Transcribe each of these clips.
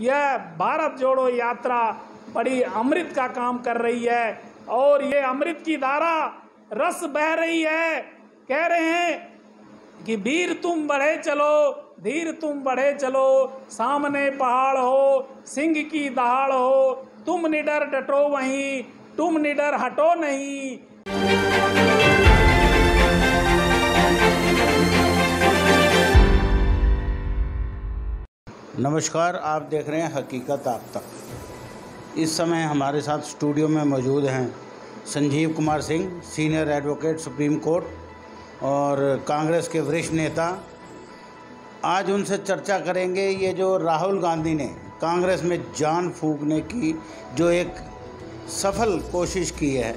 यह भारत जोड़ो यात्रा बड़ी अमृत का काम कर रही है और ये अमृत की धारा रस बह रही है। कह रहे हैं कि वीर तुम बढ़े चलो, धीर तुम बढ़े चलो, सामने पहाड़ हो, सिंह की दहाड़ हो, तुम निडर डटो वहीं, तुम निडर हटो नहीं। नमस्कार, आप देख रहे हैं हकीकत आप तक। इस समय हमारे साथ स्टूडियो में मौजूद हैं Sanjeev Kumar Singh, senior advocate supreme court और कांग्रेस के वरिष्ठ नेता। आज उनसे चर्चा करेंगे ये जो राहुल गांधी ने कांग्रेस में जान फूंकने की जो एक सफल कोशिश की है,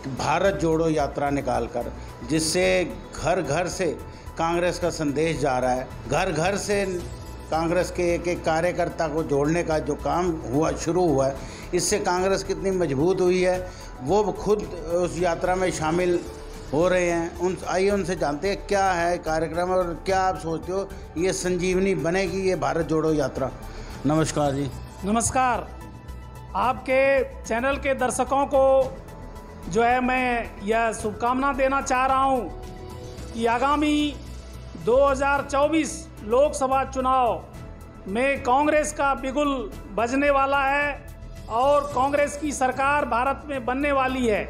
भारत जोड़ो यात्रा निकालकर, जिससे घर घर से कांग्रेस का संदेश जा रहा है। घर घर से कांग्रेस के एक एक कार्यकर्ता को जोड़ने का जो काम शुरू हुआ है, इससे कांग्रेस कितनी मजबूत हुई है, वो खुद उस यात्रा में शामिल हो रहे हैं। आइए उनसे जानते हैं क्या है कार्यक्रम और क्या आप सोचते हो ये संजीवनी बनेगी ये भारत जोड़ो यात्रा। नमस्कार जी। नमस्कार। आपके चैनल के दर्शकों को जो है मैं यह शुभकामना देना चाह रहा हूँ कि आगामी 2024 लोकसभा चुनाव में कांग्रेस का बिगुल बजने वाला है और कांग्रेस की सरकार भारत में बनने वाली है।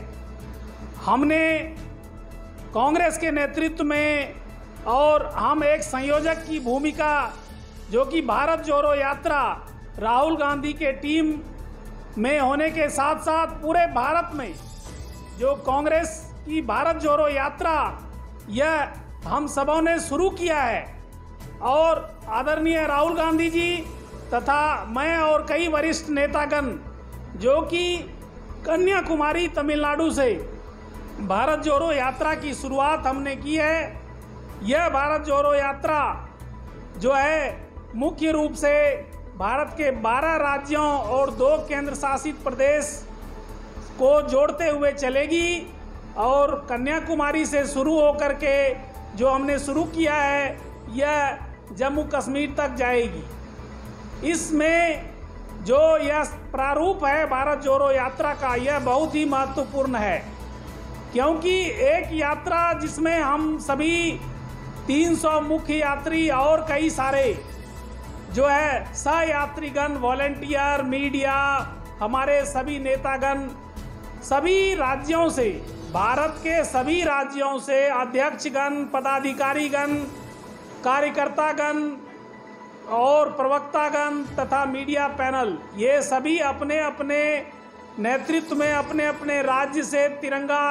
हमने कांग्रेस के नेतृत्व में और हम एक संयोजक की भूमिका जो कि भारत जोड़ो यात्रा राहुल गांधी के टीम में होने के साथ साथ पूरे भारत में जो कांग्रेस की भारत जोड़ो यात्रा यह हम सबों ने शुरू किया है और आदरणीय राहुल गांधी जी तथा मैं और कई वरिष्ठ नेतागण जो कि कन्याकुमारी तमिलनाडु से भारत जोड़ो यात्रा की शुरुआत हमने की है। यह भारत जोड़ो यात्रा जो है मुख्य रूप से भारत के 12 राज्यों और 2 केंद्र शासित प्रदेश को जोड़ते हुए चलेगी और कन्याकुमारी से शुरू होकर के जो हमने शुरू किया है यह जम्मू कश्मीर तक जाएगी। इसमें जो यह प्रारूप है भारत जोड़ो यात्रा का, यह बहुत ही महत्वपूर्ण है क्योंकि एक यात्रा जिसमें हम सभी 300 मुख्य यात्री और कई सारे जो है सहयात्रीगण, वॉलेंटियर, मीडिया, हमारे सभी नेतागण सभी राज्यों से, भारत के सभी राज्यों से अध्यक्षगण, पदाधिकारीगण, कार्यकर्तागण और प्रवक्तागण तथा मीडिया पैनल, ये सभी अपने अपने नेतृत्व में अपने अपने राज्य से तिरंगा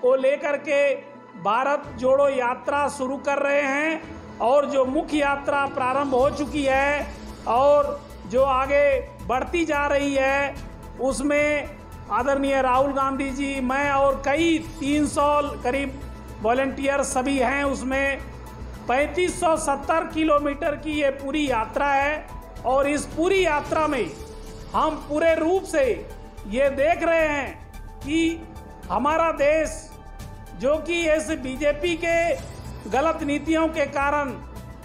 को लेकर के भारत जोड़ो यात्रा शुरू कर रहे हैं और जो मुख्य यात्रा प्रारंभ हो चुकी है और जो आगे बढ़ती जा रही है उसमें आदरणीय राहुल गांधी जी, मैं और कई 300 करीब वॉलेंटियर सभी हैं। उसमें 3570 किलोमीटर की ये पूरी यात्रा है और इस पूरी यात्रा में हम पूरे रूप से ये देख रहे हैं कि हमारा देश जो कि इस बीजेपी के गलत नीतियों के कारण,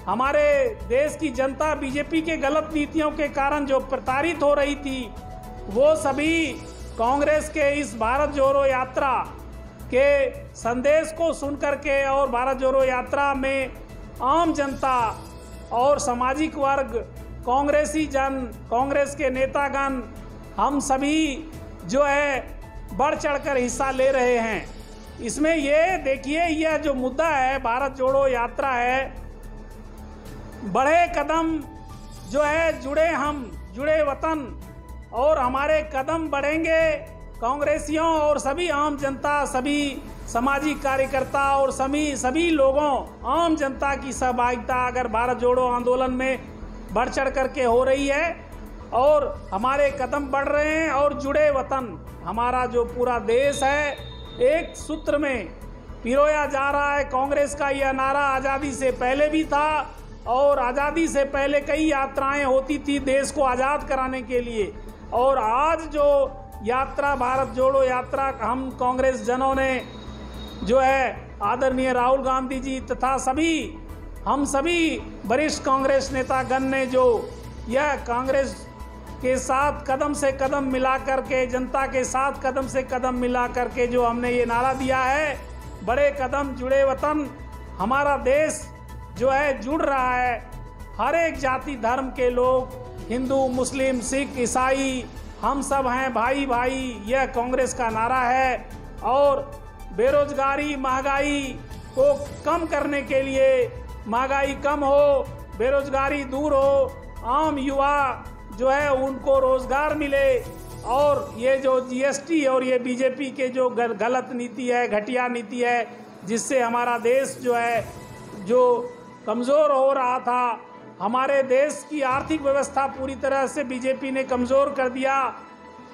हमारे देश की जनता बीजेपी के गलत नीतियों के कारण जो प्रताड़ित हो रही थी, वो सभी कांग्रेस के इस भारत जोड़ो यात्रा के संदेश को सुनकर के और भारत जोड़ो यात्रा में आम जनता और सामाजिक वर्ग, कांग्रेसी जन, कांग्रेस के नेतागण, हम सभी जो है बढ़ चढ़कर हिस्सा ले रहे हैं। इसमें ये देखिए, यह जो मुद्दा है भारत जोड़ो यात्रा है, बढ़े कदम जो है जुड़े हम, जुड़े वतन, और हमारे कदम बढ़ेंगे कांग्रेसियों और सभी आम जनता, सभी सामाजिक कार्यकर्ता और सभी लोगों, आम जनता की सहभागिता अगर भारत जोड़ो आंदोलन में बढ़ चढ़ करके हो रही है और हमारे कदम बढ़ रहे हैं और जुड़े वतन, हमारा जो पूरा देश है एक सूत्र में पिरोया जा रहा है। कांग्रेस का यह नारा आज़ादी से पहले भी था और आज़ादी से पहले कई यात्राएं होती थी देश को आज़ाद कराने के लिए, और आज जो यात्रा भारत जोड़ो यात्रा हम कांग्रेस जनों ने जो है आदरणीय राहुल गांधी जी तथा हम सभी वरिष्ठ कांग्रेस नेतागण ने जो यह कांग्रेस के साथ कदम से कदम मिला करके, जनता के साथ कदम से कदम मिला करके जो हमने ये नारा दिया है, बड़े कदम जुड़े वतन, हमारा देश जो है जुड़ रहा है। हर एक जाति धर्म के लोग, हिंदू, मुस्लिम, सिख, ईसाई, हम सब हैं भाई भाई, यह कांग्रेस का नारा है। और बेरोजगारी, महंगाई को कम करने के लिए, महंगाई कम हो, बेरोजगारी दूर हो, आम युवा जो है उनको रोजगार मिले, और ये जो जीएसटी और ये बीजेपी के जो गलत नीति है, घटिया नीति है, जिससे हमारा देश जो है जो कमज़ोर हो रहा था, हमारे देश की आर्थिक व्यवस्था पूरी तरह से बीजेपी ने कमज़ोर कर दिया,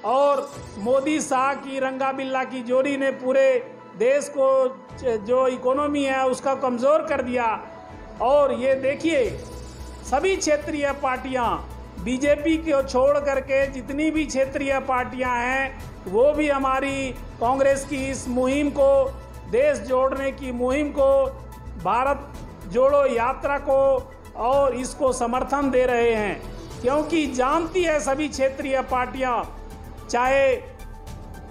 और मोदी शाह की रंगा बिल्ला की जोड़ी ने पूरे देश को जो इकोनॉमी है उसका कमज़ोर कर दिया। और ये देखिए, सभी क्षेत्रीय पार्टियां, बीजेपी को छोड़ करके जितनी भी क्षेत्रीय पार्टियां हैं, वो भी हमारी कांग्रेस की इस मुहिम को, देश जोड़ने की मुहिम को, भारत जोड़ो यात्रा को, और इसको समर्थन दे रहे हैं। क्योंकि जानती है सभी क्षेत्रीय पार्टियां, चाहे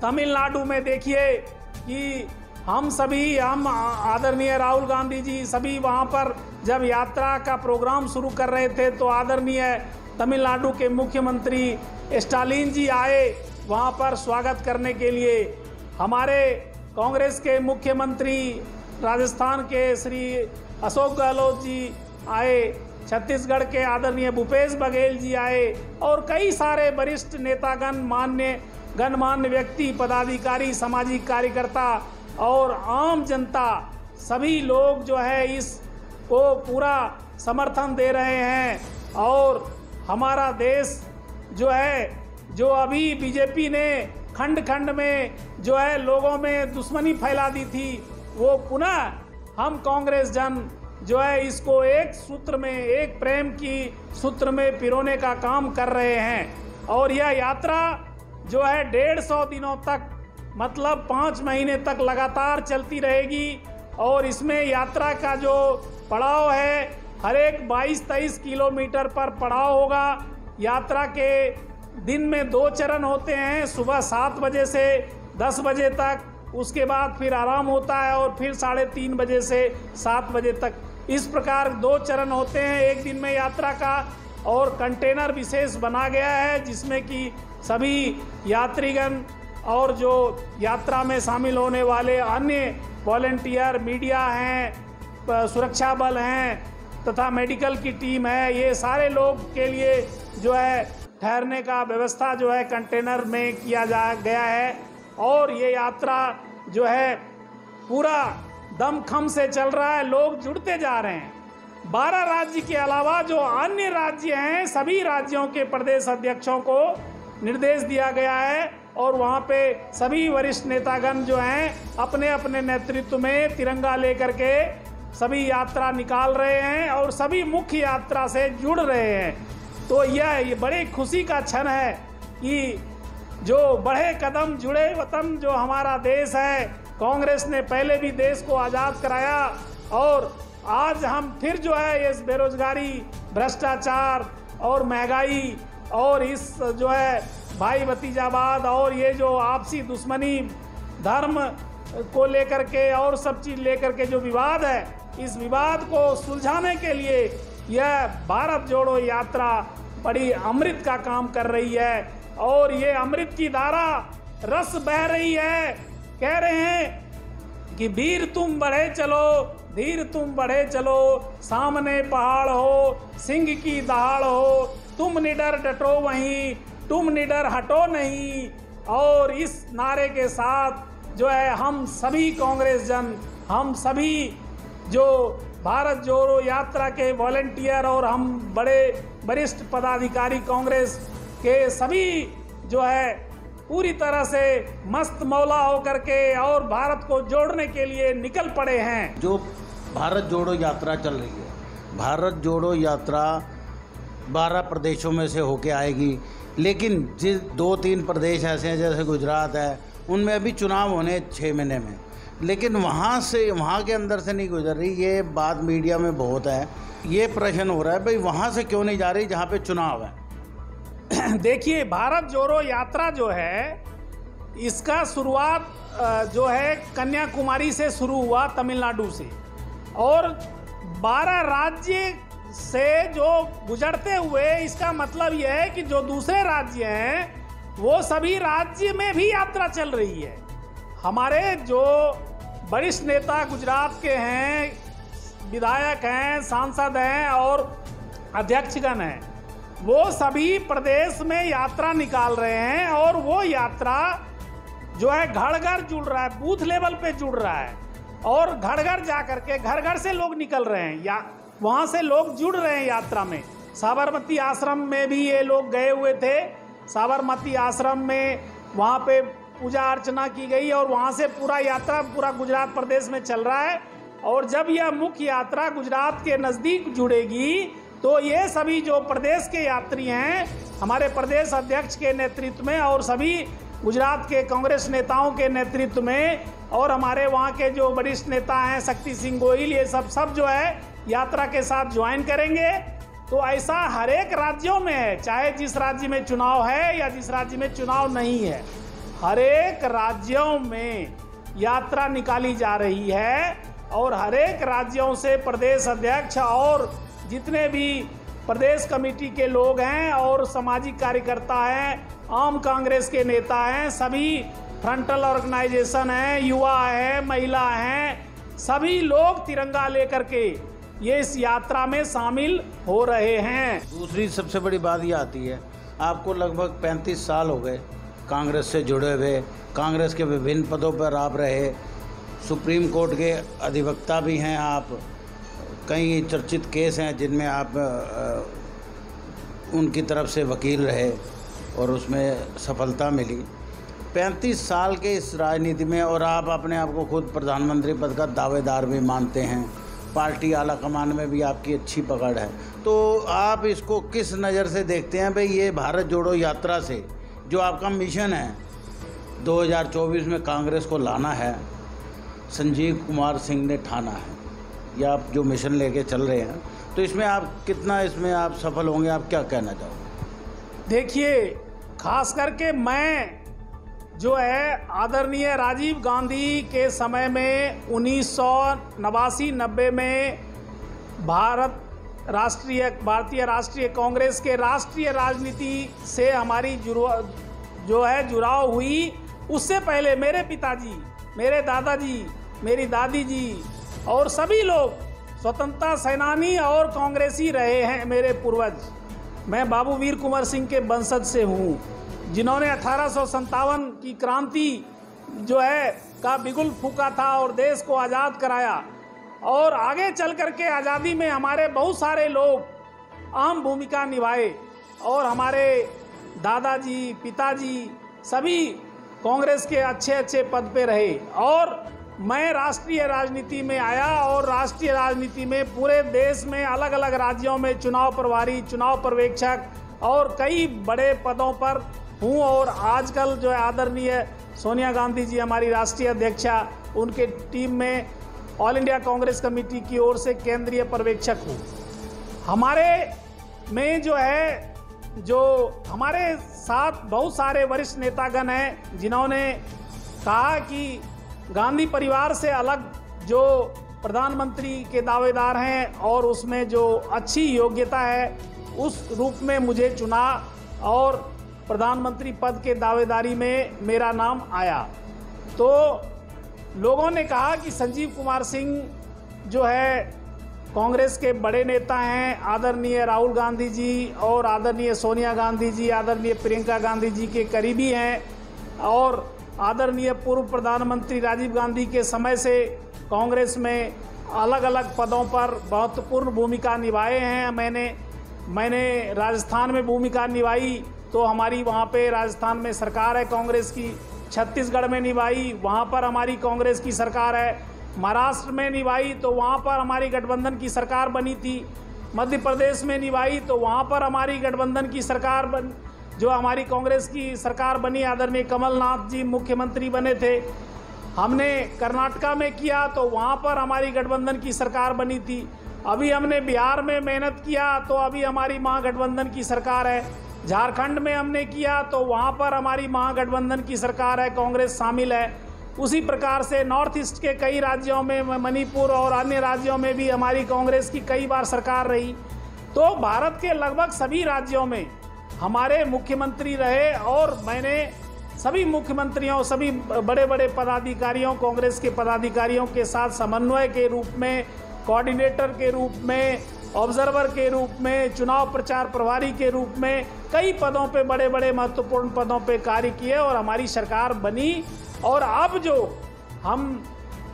तमिलनाडु में देखिए कि हम आदरणीय राहुल गांधी जी सभी वहां पर जब यात्रा का प्रोग्राम शुरू कर रहे थे, तो आदरणीय तमिलनाडु के मुख्यमंत्री स्टालिन जी आए वहां पर स्वागत करने के लिए। हमारे कांग्रेस के मुख्यमंत्री राजस्थान के श्री अशोक गहलोत जी आए, छत्तीसगढ़ के आदरणीय भूपेश बघेल जी आए, और कई सारे वरिष्ठ नेतागण, गणमान्य व्यक्ति, पदाधिकारी, सामाजिक कार्यकर्ता और आम जनता, सभी लोग जो है इसको पूरा समर्थन दे रहे हैं। और हमारा देश जो है, जो अभी बीजेपी ने खंड खंड में जो है लोगों में दुश्मनी फैला दी थी, वो पुनः हम कांग्रेस जन जो है इसको एक सूत्र में, एक प्रेम की सूत्र में पिरोने का काम कर रहे हैं। और यह यात्रा जो है 150 दिनों तक, मतलब 5 महीने तक लगातार चलती रहेगी। और इसमें यात्रा का जो पड़ाव है, हर एक 22-23 किलोमीटर पर पड़ाव होगा। यात्रा के दिन में 2 चरण होते हैं, सुबह 7 बजे से 10 बजे तक, उसके बाद फिर आराम होता है, और फिर 3:30 बजे से 7 बजे तक। इस प्रकार 2 चरण होते हैं एक दिन में यात्रा का। और कंटेनर विशेष बना गया है जिसमें कि सभी यात्रीगण और जो यात्रा में शामिल होने वाले अन्य वॉलंटियर, मीडिया हैं, सुरक्षा बल हैं तथा मेडिकल की टीम है, ये सारे लोग के लिए जो है ठहरने का व्यवस्था जो है कंटेनर में किया गया है। और ये यात्रा जो है पूरा दमखम से चल रहा है, लोग जुड़ते जा रहे हैं। 12 राज्य के अलावा जो अन्य राज्य हैं, सभी राज्यों के प्रदेश अध्यक्षों को निर्देश दिया गया है, और वहाँ पे सभी वरिष्ठ नेतागण जो हैं अपने अपने नेतृत्व में तिरंगा लेकर के सभी यात्रा निकाल रहे हैं, और सभी मुख्य यात्रा से जुड़ रहे हैं। तो यह बड़े खुशी का क्षण है कि जो बढ़े कदम जुड़े वतन जो हमारा देश है, कांग्रेस ने पहले भी देश को आज़ाद कराया, और आज हम फिर जो है इस बेरोजगारी, भ्रष्टाचार और महंगाई और इस जो है भाई भतीजावाद और ये जो आपसी दुश्मनी, धर्म को लेकर के और सब चीज़ लेकर के जो विवाद है, इस विवाद को सुलझाने के लिए यह भारत जोड़ो यात्रा बड़ी अमृत का काम कर रही है। और ये अमृत की धारा रस बह रही है। कह रहे हैं कि वीर तुम बढ़े चलो, धीर तुम बढ़े चलो, सामने पहाड़ हो, सिंह की दहाड़ हो, तुम निडर डटो वहीं, तुम निडर हटो नहीं। और इस नारे के साथ जो है हम सभी कांग्रेस जन, हम सभी जो भारत जोड़ो यात्रा के वॉलंटियर और हम बड़े वरिष्ठ पदाधिकारी कांग्रेस के सभी जो है पूरी तरह से मस्त मौला होकर के और भारत को जोड़ने के लिए निकल पड़े हैं। जो भारत जोड़ो यात्रा चल रही है, भारत जोड़ो यात्रा 12 प्रदेशों में से होके आएगी, लेकिन जिस 2-3 प्रदेश ऐसे हैं जैसे गुजरात है, उनमें अभी चुनाव होने 6 महीने में, लेकिन वहाँ के अंदर से नहीं गुजर रही। ये बात मीडिया में बहुत है, ये प्रश्न हो रहा है भाई वहाँ से क्यों नहीं जा रही जहाँ पे चुनाव है। देखिए, भारत जोड़ो यात्रा जो है, इसका शुरुआत जो है कन्याकुमारी से शुरू हुआ, तमिलनाडु से, और 12 राज्य से जो गुजरते हुए, इसका मतलब यह है कि जो दूसरे राज्य हैं वो सभी राज्य में भी यात्रा चल रही है। हमारे जो वरिष्ठ नेता गुजरात के हैं, विधायक हैं, सांसद हैं और अध्यक्षगण हैं, वो सभी प्रदेश में यात्रा निकाल रहे हैं, और वो यात्रा जो है घर घर जुड़ रहा है, बूथ लेवल पे जुड़ रहा है, और घर घर जा करके घर घर से लोग निकल रहे हैं, या वहाँ से लोग जुड़ रहे हैं यात्रा में। साबरमती आश्रम में भी ये लोग गए हुए थे। साबरमती आश्रम में वहाँ पे पूजा अर्चना की गई, और वहाँ से पूरा यात्रा पूरा गुजरात प्रदेश में चल रहा है। और जब यह मुख्य यात्रा गुजरात के नज़दीक जुड़ेगी तो ये सभी जो प्रदेश के यात्री हैं, हमारे प्रदेश अध्यक्ष के नेतृत्व में और सभी गुजरात के कांग्रेस नेताओं के नेतृत्व में, और हमारे वहाँ के जो वरिष्ठ नेता हैं शक्ति सिंह गोहिल, ये सब जो है यात्रा के साथ ज्वाइन करेंगे। तो ऐसा हर एक राज्यों में है, चाहे जिस राज्य में चुनाव है या जिस राज्य में चुनाव नहीं है, हर एक राज्यों में यात्रा निकाली जा रही है, और हर एक राज्यों से प्रदेश अध्यक्ष और जितने भी प्रदेश कमेटी के लोग हैं और सामाजिक कार्यकर्ता हैं, आम कांग्रेस के नेता हैं, सभी फ्रंटल ऑर्गेनाइजेशन हैं, युवा हैं, महिला हैं, सभी लोग तिरंगा लेकर के ये इस यात्रा में शामिल हो रहे हैं। दूसरी सबसे बड़ी बात ये आती है, आपको लगभग 35 साल हो गए कांग्रेस से जुड़े हुए, कांग्रेस के विभिन्न पदों पर आप रहे, सुप्रीम कोर्ट के अधिवक्ता भी हैं आप, कई चर्चित केस हैं जिनमें आप उनकी तरफ से वकील रहे और उसमें सफलता मिली। 35 साल के इस राजनीति में, और आप अपने आप को खुद प्रधानमंत्री पद का दावेदार भी मानते हैं, पार्टी आला कमान में भी आपकी अच्छी पकड़ है, तो आप इसको किस नज़र से देखते हैं भाई, ये भारत जोड़ो यात्रा से जो आपका मिशन है 2024 में कांग्रेस को लाना है, संजीव कुमार सिंह ने ठाना है, या आप जो मिशन लेके चल रहे हैं, तो इसमें आप कितना इसमें आप सफल होंगे, आप क्या कहना चाहोगे? देखिए, खास करके मैं जो है आदरणीय राजीव गांधी के समय में 1989-90 में भारतीय राष्ट्रीय कांग्रेस के राष्ट्रीय राजनीति से हमारी जुड़ाव हुई। उससे पहले मेरे पिताजी, मेरे दादाजी, मेरी दादी जी और सभी लोग स्वतंत्रता सेनानी और कांग्रेसी रहे हैं। मेरे पूर्वज, मैं बाबू वीर कुंवर सिंह के वंशज से हूँ, जिन्होंने 1857 की क्रांति जो है का बिगुल फूंका था और देश को आज़ाद कराया, और आगे चल करके आज़ादी में हमारे बहुत सारे लोग अहम भूमिका निभाए, और हमारे दादाजी, पिताजी सभी कांग्रेस के अच्छे पद पे रहे। और मैं राष्ट्रीय राजनीति में आया, और राष्ट्रीय राजनीति में पूरे देश में अलग अलग राज्यों में चुनाव प्रभारी, चुनाव पर्यवेक्षक और कई बड़े पदों पर हूँ। और आजकल जो है आदरणीय सोनिया गांधी जी हमारी राष्ट्रीय अध्यक्षा, उनके टीम में ऑल इंडिया कांग्रेस कमेटी की ओर से केंद्रीय पर्यवेक्षक हूँ। हमारे में जो है, जो हमारे साथ बहुत सारे वरिष्ठ नेतागण हैं जिन्होंने कहा कि गांधी परिवार से अलग जो प्रधानमंत्री के दावेदार हैं और उसमें जो अच्छी योग्यता है, उस रूप में मुझे चुना और प्रधानमंत्री पद के दावेदारी में मेरा नाम आया। तो लोगों ने कहा कि संजीव कुमार सिंह जो है कांग्रेस के बड़े नेता हैं, आदरणीय राहुल गांधी जी और आदरणीय सोनिया गांधी जी, आदरणीय प्रियंका गांधी जी के करीबी हैं, और आदरणीय पूर्व प्रधानमंत्री राजीव गांधी के समय से कांग्रेस में अलग अलग पदों पर महत्वपूर्ण भूमिका निभाए हैं। मैंने राजस्थान में भूमिका निभाई, तो हमारी वहाँ पे राजस्थान में सरकार है कांग्रेस की, छत्तीसगढ़ में निभाई, वहाँ पर हमारी कांग्रेस की सरकार है, महाराष्ट्र में निभाई तो वहाँ पर हमारी गठबंधन की सरकार बनी थी, मध्य प्रदेश में निभाई तो वहाँ पर हमारी गठबंधन की सरकार जो हमारी कांग्रेस की सरकार बनी, आदरणीय कमलनाथ जी मुख्यमंत्री बने थे। हमने कर्नाटका में किया तो वहाँ पर हमारी गठबंधन की सरकार बनी थी। अभी हमने बिहार में मेहनत किया तो अभी हमारी महागठबंधन की सरकार है। झारखंड में हमने किया तो वहाँ पर हमारी महागठबंधन की सरकार है, कांग्रेस शामिल है। उसी प्रकार से नॉर्थ ईस्ट के कई राज्यों में, मणिपुर और अन्य राज्यों में भी हमारी कांग्रेस की कई बार सरकार रही। तो भारत के लगभग सभी राज्यों में हमारे मुख्यमंत्री रहे और मैंने सभी मुख्यमंत्रियों, सभी बड़े बड़े पदाधिकारियों, कांग्रेस के पदाधिकारियों के साथ समन्वय के रूप में, कोऑर्डिनेटर के रूप में, ऑब्जर्वर के रूप में, चुनाव प्रचार प्रभारी के रूप में कई पदों पे, बड़े बड़े महत्वपूर्ण पदों पे कार्य किए और हमारी सरकार बनी। और अब जो हम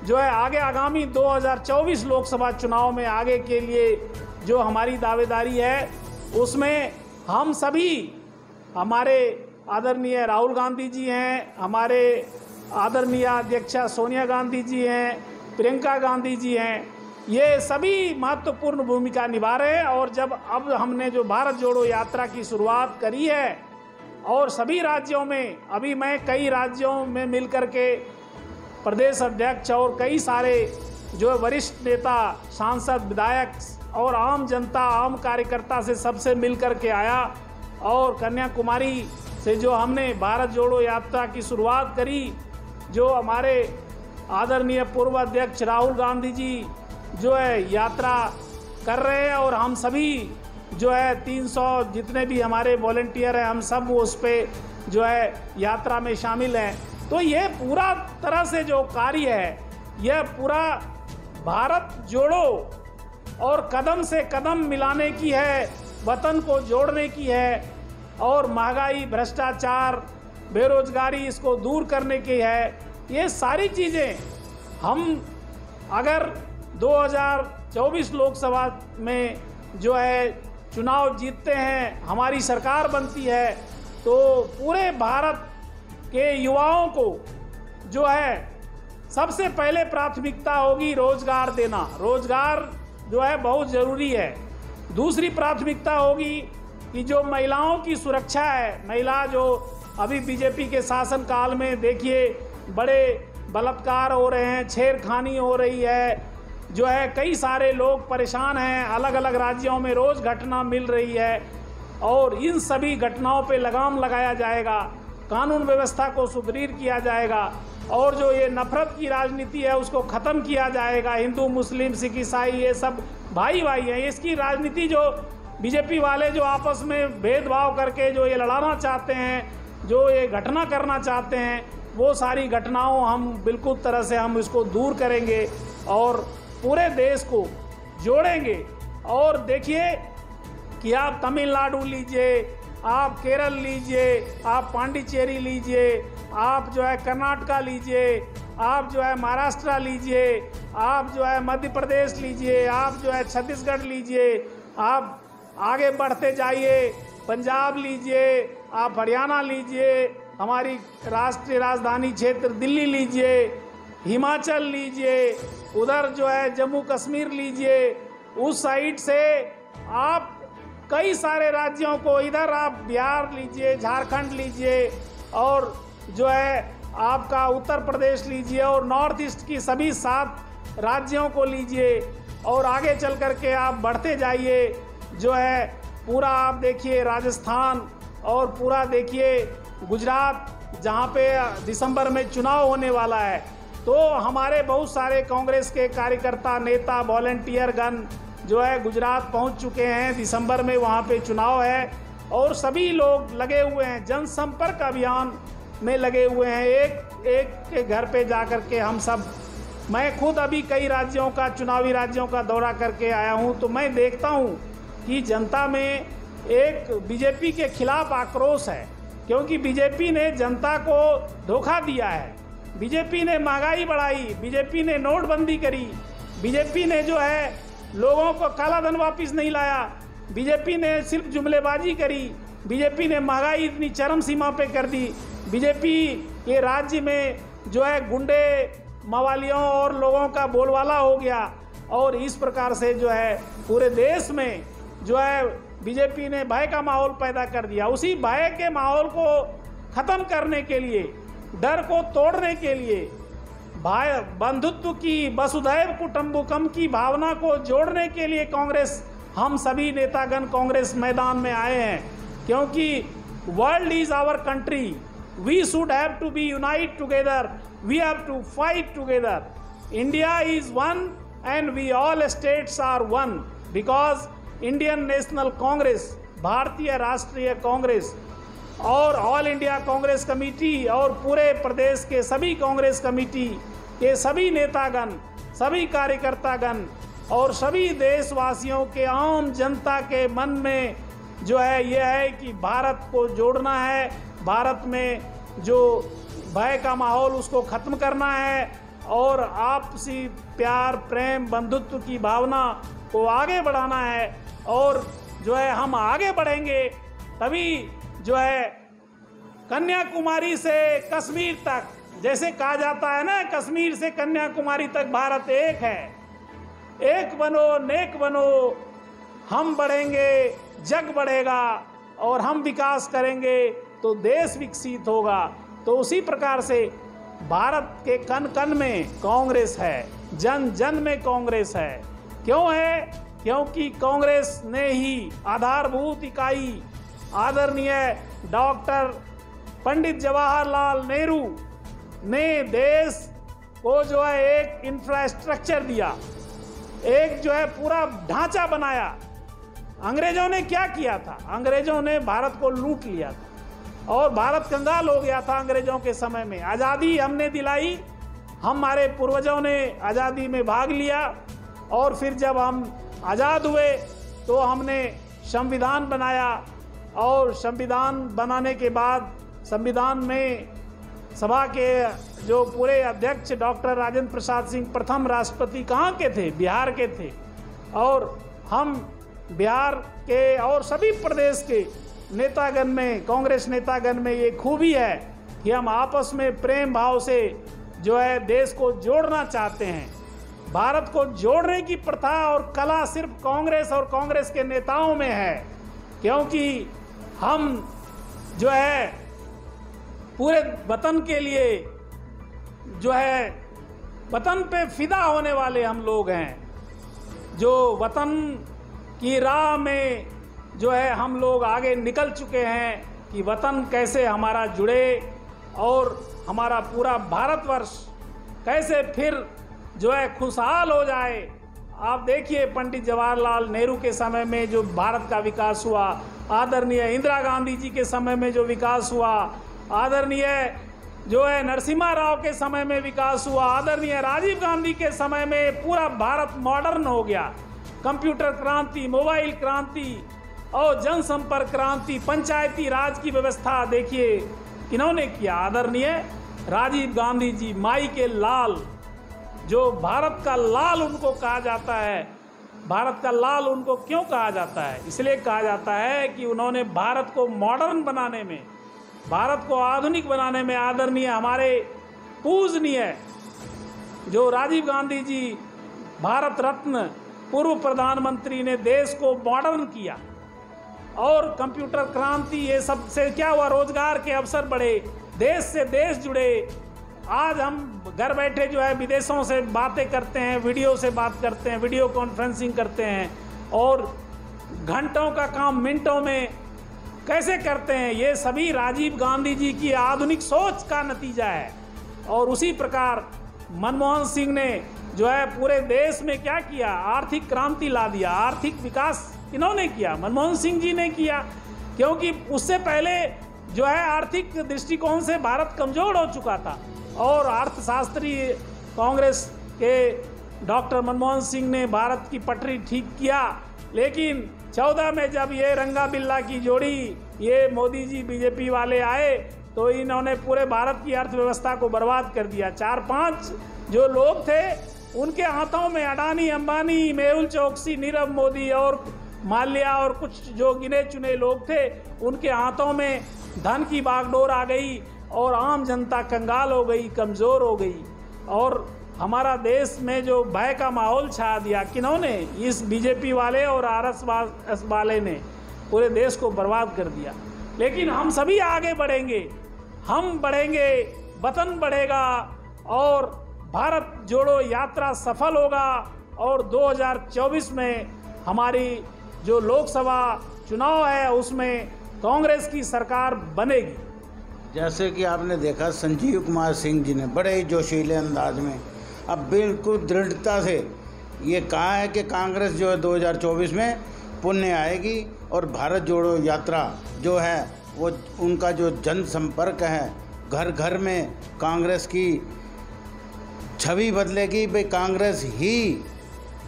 जो है आगे आगामी 2024 लोकसभा चुनाव में आगे के लिए जो हमारी दावेदारी है, उसमें हम सभी, हमारे आदरणीय राहुल गांधी जी हैं, हमारे आदरणीय अध्यक्षा सोनिया गांधी जी हैं, प्रियंका गांधी जी हैं, ये सभी महत्वपूर्ण भूमिका निभा रहे हैं। और जब अब हमने जो भारत जोड़ो यात्रा की शुरुआत करी है और सभी राज्यों में, अभी मैं कई राज्यों में मिलकर के प्रदेश अध्यक्ष और कई सारे जो वरिष्ठ नेता, सांसद, विधायक और आम जनता, आम कार्यकर्ता से सबसे मिलकर के आया और कन्याकुमारी से जो हमने भारत जोड़ो यात्रा की शुरुआत करी, जो हमारे आदरणीय पूर्व अध्यक्ष राहुल गांधी जी जो है यात्रा कर रहे हैं और हम सभी जो है 300 जितने भी हमारे वॉलंटियर हैं, हम सब उस पे जो है यात्रा में शामिल हैं। तो ये पूरा तरह से जो कार्य है, यह पूरा भारत जोड़ो और कदम से कदम मिलाने की है, वतन को जोड़ने की है और महंगाई, भ्रष्टाचार, बेरोजगारी, इसको दूर करने की है। ये सारी चीज़ें हम अगर 2024 लोकसभा में जो है चुनाव जीतते हैं, हमारी सरकार बनती है, तो पूरे भारत के युवाओं को जो है सबसे पहले प्राथमिकता होगी रोजगार देना। रोजगार जो है बहुत ज़रूरी है। दूसरी प्राथमिकता होगी कि जो महिलाओं की सुरक्षा है, महिला जो अभी बीजेपी के शासनकाल में देखिए बड़े बलात्कार हो रहे हैं, छेड़खानी हो रही है, जो है कई सारे लोग परेशान हैं, अलग अलग राज्यों में रोज़ घटना मिल रही है और इन सभी घटनाओं पे लगाम लगाया जाएगा, कानून व्यवस्था को सुदृढ़ किया जाएगा और जो ये नफरत की राजनीति है उसको ख़त्म किया जाएगा। हिंदू, मुस्लिम, सिख, ईसाई ये सब भाई भाई हैं। इसकी राजनीति जो बीजेपी वाले जो आपस में भेदभाव करके जो ये लड़ाना चाहते हैं, जो ये घटना करना चाहते हैं, वो सारी घटनाओं हम बिल्कुल तरह से हम इसको दूर करेंगे और पूरे देश को जोड़ेंगे। और देखिए कि आप तमिलनाडु लीजिए, आप केरल लीजिए, आप पांडिचेरी लीजिए, आप जो है कर्नाटका लीजिए, आप जो है महाराष्ट्र लीजिए, आप जो है मध्य प्रदेश लीजिए, आप जो है छत्तीसगढ़ लीजिए, आप आगे बढ़ते जाइए, पंजाब लीजिए, आप हरियाणा लीजिए, हमारी राष्ट्रीय राजधानी क्षेत्र दिल्ली लीजिए, हिमाचल लीजिए, उधर जो है जम्मू कश्मीर लीजिए, उस साइड से आप कई सारे राज्यों को, इधर आप बिहार लीजिए, झारखंड लीजिए और जो है आपका उत्तर प्रदेश लीजिए और नॉर्थ ईस्ट की सभी 7 राज्यों को लीजिए और आगे चल कर के आप बढ़ते जाइए। जो है पूरा आप देखिए राजस्थान और पूरा देखिए गुजरात, जहाँ पे दिसंबर में चुनाव होने वाला है। तो हमारे बहुत सारे कांग्रेस के कार्यकर्ता, नेता, वॉलंटियर गण जो है गुजरात पहुंच चुके हैं। दिसंबर में वहां पे चुनाव है और सभी लोग लगे हुए हैं, जनसंपर्क अभियान में लगे हुए हैं। एक एक के घर पे जा कर के हम सब, मैं खुद अभी कई राज्यों का, चुनावी राज्यों का दौरा करके आया हूं, तो मैं देखता हूं कि जनता में एक बीजेपी के खिलाफ आक्रोश है, क्योंकि बीजेपी ने जनता को धोखा दिया है। बीजेपी ने महंगाई बढ़ाई, बीजेपी ने नोटबंदी करी, बीजेपी ने जो है लोगों को काला धन वापिस नहीं लाया, बीजेपी ने सिर्फ जुमलेबाजी करी, बीजेपी ने महंगाई इतनी चरम सीमा पे कर दी, बीजेपी ये राज्य में जो है गुंडे, मवालियों और लोगों का बोलबाला हो गया और इस प्रकार से जो है पूरे देश में जो है बीजेपी ने भय का माहौल पैदा कर दिया। उसी भय के माहौल को ख़त्म करने के लिए, डर को तोड़ने के लिए, भाई बंधुत्व की, वसुधैव कुटुंबकम की भावना को जोड़ने के लिए कांग्रेस, हम सभी नेतागण कांग्रेस मैदान में आए हैं। क्योंकि world is our country, we should have to be unite together, we have to fight together. India is one and we all states are one, because Indian National Congress, भारतीय राष्ट्रीय कांग्रेस और ऑल इंडिया कांग्रेस कमेटी और पूरे प्रदेश के सभी Congress committee के सभी नेतागण, सभी कार्यकर्तागण और सभी देशवासियों के, आम जनता के मन में जो है ये है कि भारत को जोड़ना है, भारत में जो भय का माहौल उसको ख़त्म करना है और आपसी प्यार, प्रेम, बंधुत्व की भावना को आगे बढ़ाना है। और जो है हम आगे बढ़ेंगे तभी जो है कन्याकुमारी से कश्मीर तक, जैसे कहा जाता है ना, कश्मीर से कन्याकुमारी तक भारत एक है। एक बनो नेक बनो, हम बढ़ेंगे जग बढ़ेगा और हम विकास करेंगे तो देश विकसित होगा। तो उसी प्रकार से भारत के कण कण में कांग्रेस है, जन जन में कांग्रेस है। क्यों है? क्योंकि कांग्रेस ने ही आधारभूत इकाई आदरणीय डॉक्टर पंडित जवाहरलाल नेहरू ने देश को जो है एक इंफ्रास्ट्रक्चर दिया, एक जो है पूरा ढांचा बनाया। अंग्रेजों ने क्या किया था? अंग्रेजों ने भारत को लूट लिया था और भारत कंगाल हो गया था अंग्रेजों के समय में। आज़ादी हमने दिलाई, हमारे पूर्वजों ने आज़ादी में भाग लिया और फिर जब हम आज़ाद हुए तो हमने संविधान बनाया और संविधान बनाने के बाद संविधान में सभा के जो पूरे अध्यक्ष डॉक्टर राजेंद्र प्रसाद सिंह प्रथम राष्ट्रपति कहाँ के थे? बिहार के थे। और हम बिहार के और सभी प्रदेश के नेतागण में, कांग्रेस नेतागण में ये खूबी है कि हम आपस में प्रेम भाव से जो है देश को जोड़ना चाहते हैं। भारत को जोड़ने की प्रथा और कला सिर्फ कांग्रेस और कांग्रेस के नेताओं में है, क्योंकि हम जो है पूरे वतन के लिए जो है वतन पे फिदा होने वाले हम लोग हैं। जो वतन की राह में जो है हम लोग आगे निकल चुके हैं कि वतन कैसे हमारा जुड़े और हमारा पूरा भारतवर्ष कैसे फिर जो है खुशहाल हो जाए। आप देखिए पंडित जवाहरलाल नेहरू के समय में जो भारत का विकास हुआ, आदरणीय इंदिरा गांधी जी के समय में जो विकास हुआ, आदरणीय जो है नरसिम्हा राव के समय में विकास हुआ, आदरणीय राजीव गांधी के समय में पूरा भारत मॉडर्न हो गया। कंप्यूटर क्रांति, मोबाइल क्रांति और जनसंपर्क क्रांति, पंचायती राज की व्यवस्था देखिए किन्होंने किया? आदरणीय राजीव गांधी जी, माई के लाल, जो भारत का लाल उनको कहा जाता है। भारत का लाल उनको क्यों कहा जाता है? इसलिए कहा जाता है कि उन्होंने भारत को मॉडर्न बनाने में, भारत को आधुनिक बनाने में आदरणीय हमारे पूजनीय जो राजीव गांधी जी भारत रत्न पूर्व प्रधानमंत्री ने देश को मॉडर्न किया। और कंप्यूटर क्रांति, ये सब से क्या हुआ? रोजगार के अवसर बढ़े, देश से देश जुड़े। आज हम घर बैठे जो है विदेशों से बातें करते हैं, वीडियो से बात करते हैं, वीडियो कॉन्फ्रेंसिंग करते हैं और घंटों का काम मिनटों में कैसे करते हैं? ये सभी राजीव गांधी जी की आधुनिक सोच का नतीजा है। और उसी प्रकार मनमोहन सिंह ने जो है पूरे देश में क्या किया? आर्थिक क्रांति ला दिया। आर्थिक विकास किन्होंने किया? मनमोहन सिंह जी ने किया, क्योंकि उससे पहले जो है आर्थिक दृष्टिकोण से भारत कमजोर हो चुका था। और अर्थशास्त्री कांग्रेस के डॉक्टर मनमोहन सिंह ने भारत की पटरी ठीक किया। लेकिन 14 में जब ये रंगा बिल्ला की जोड़ी, ये मोदी जी बीजेपी वाले आए तो इन्होंने पूरे भारत की अर्थव्यवस्था को बर्बाद कर दिया। 4-5 जो लोग थे उनके हाथों में अडानी, अंबानी, मेहुल चोकसी, नीरव मोदी और माल्या और कुछ जो गिने चुने लोग थे, उनके हाथों में धन की बागडोर आ गई और आम जनता कंगाल हो गई, कमज़ोर हो गई। और हमारा देश में जो भय का माहौल छा दिया किन्होंने? इस बीजेपी वाले और आरएसएस वाले ने पूरे देश को बर्बाद कर दिया। लेकिन हम सभी आगे बढ़ेंगे, हम बढ़ेंगे, वतन बढ़ेगा और भारत जोड़ो यात्रा सफल होगा। और 2024 में हमारी जो लोकसभा चुनाव है उसमें कांग्रेस की सरकार बनेगी। जैसे कि आपने देखा संजीव कुमार सिंह जी ने बड़े ही जोशीले अंदाज में अब बिल्कुल दृढ़ता से ये कहा है कि कांग्रेस जो है 2024 में पुण्य आएगी और भारत जोड़ो यात्रा जो है वो उनका जो जनसंपर्क है, घर घर में कांग्रेस की छवि बदलेगी। भाई कांग्रेस ही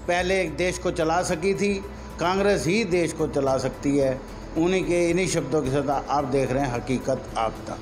पहले देश को चला सकी थी, कांग्रेस ही देश को चला सकती है। इन्हीं शब्दों के साथ आप देख रहे हैं हकीकत आप तक।